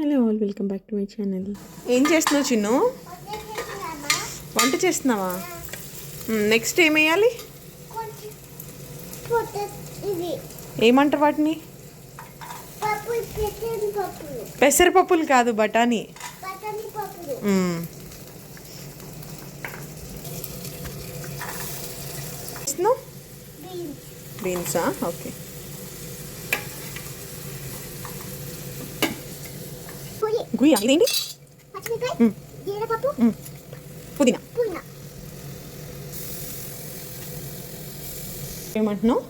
Hello all, welcome back to my channel. ఏం చేస్తున్నావు చిన్ను? వంట చేస్తున్నావా? నెక్స్ట్ ఏం వేయాలి? ఏమంటారు వాటిని? పెసరపప్పులు కాదు, బఠానీ. బీన్సా? ఓకే. గుయ్యా ఇదేంటి? పుదీనా. ఏమంటున్నావు?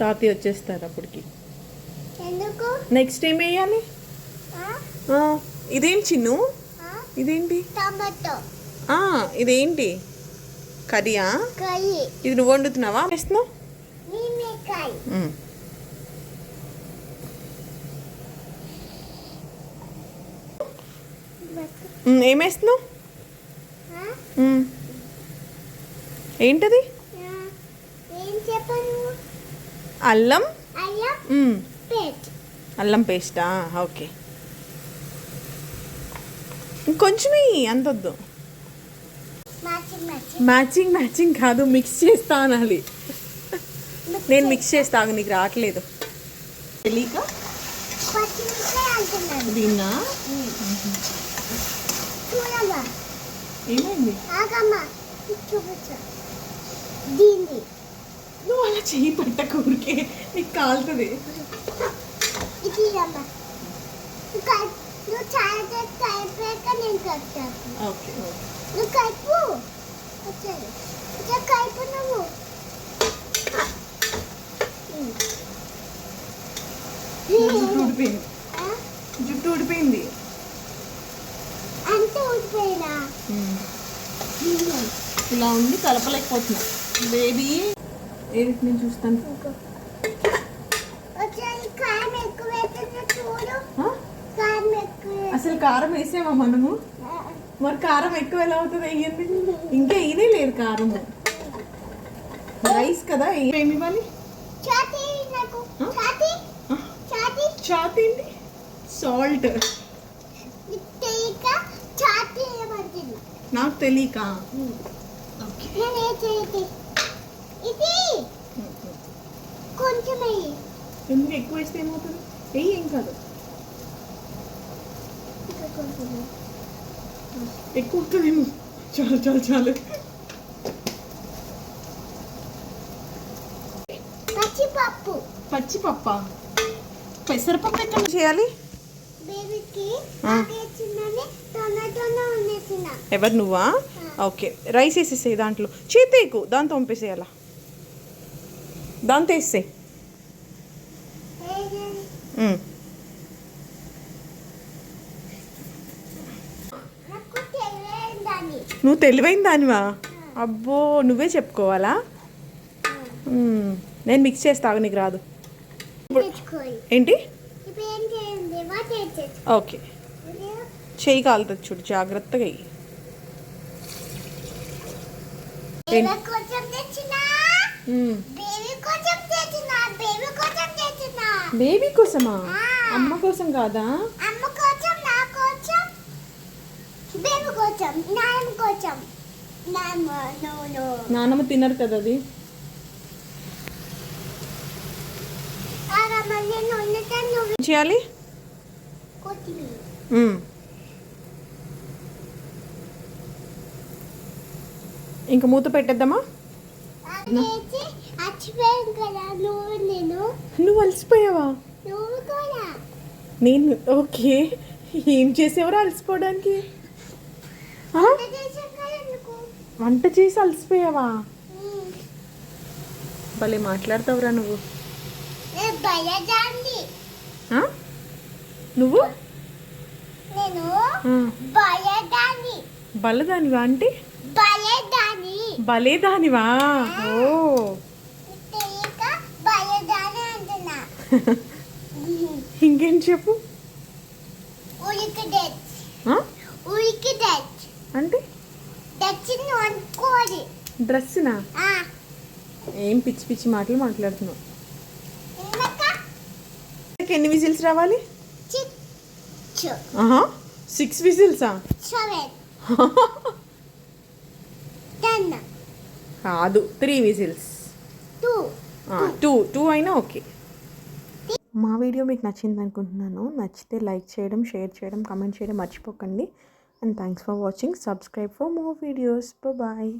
తాతయ్య వచ్చేస్తారు అప్పటికి. నెక్స్ట్ ఏం వేయాలి? ఇదేంటి చిన్ను? ఇదేంటి? ఇదేంటి కర్రీయా? ఇది నువ్వు వండుతున్నావా? వేస్తున్నావు? ఏమేస్తున్నావు? ఏంటది? అల్లం అల్లం పేస్టా? ఓకే. ఇంకొంచెం అంత వద్దు. మ్యాచింగ్ మ్యాచింగ్ కాదు, మిక్స్ చేస్తా అనాలి. నేను మిక్స్ చేస్తాను, నీకు రావట్లేదు. తెలియక దీన్నా ఏమైంది? నువ్వు అలా చెయ్యి పట్టక ఊరికే, నీకు కాలుతుంది. జుట్టు ఊడిపోయింది. ఇలా ఉంది, కలపలేకపోతున్నా. బేబీ ఏది? నేను చూస్తాను. అసలు కారం వేసామా మనము? మరి కారం ఎక్కువ ఎలా అవుతుంది? అయ్యింది ఇంకా ఇదే లేదు కారము. రైస్ కదా, ఏమి ఇవ్వాలి? ఛాతీ ఏంటి? సాల్ట్. నాకు తెలియక. ఎందుకు ఎక్కువ వేస్తే ఏమవుతుంది? ఏం కాదు, ఎక్కువ అవుతుందేమో. చాలు చాలు చాలు. పచ్చిపప్ప? పెసరపప్పు ఎక్కడ చేయాలి? ఎవరు, నువ్వా? ఓకే. రైస్ వేసేసేయి దాంట్లో. చేతేకు దాంతో పంపేసేయాలా? దాంతో వేసే. నువ్వు తెలివైన దానివా? అబ్బో, నువ్వే చెప్పుకోవాలా? నేను మిక్స్ చేస్తాను, నీకు రాదు. ఏంటి? ఓకే. చెయ్యి కాలుతుంది చూడు, జాగ్రత్తగా అయ్యి. బేబీ కోసమా? అమ్మ కోసం కాదా? నాన్నమ్మ తినరు కదా అది. చేయాలి. ఇంకా మూత పెట్టేద్దామా? నువ్వు అలసిపోయావా? నేను ఓకే. ఏం చేసేవరా అలసిపోవడానికి? వంట చేసి అలసిపోయావా? భలే మాట్లాడతావురా నువ్వు. నువ్వు బలదానివా? అంటే బలేదానివా? ఓ, ఇంకేం చెప్పు. అంటే డ్రెస్నా? ఏం పిచ్చి పిచ్చి మాటలు మాట్లాడుతున్నావు. ఎన్ని విజిల్స్ రావాలి? 6 విజిల్సా? కాదు 3 విజిల్స్. 2 అయినా ఓకే. మా వీడియో మీకు నచ్చింది అనుకుంటున్నాను. నచ్చితే లైక్ చేయడం, షేర్ చేయడం, కామెంట్ చేయడం మర్చిపోకండి. And thanks for watching. Subscribe for more videos. Bye.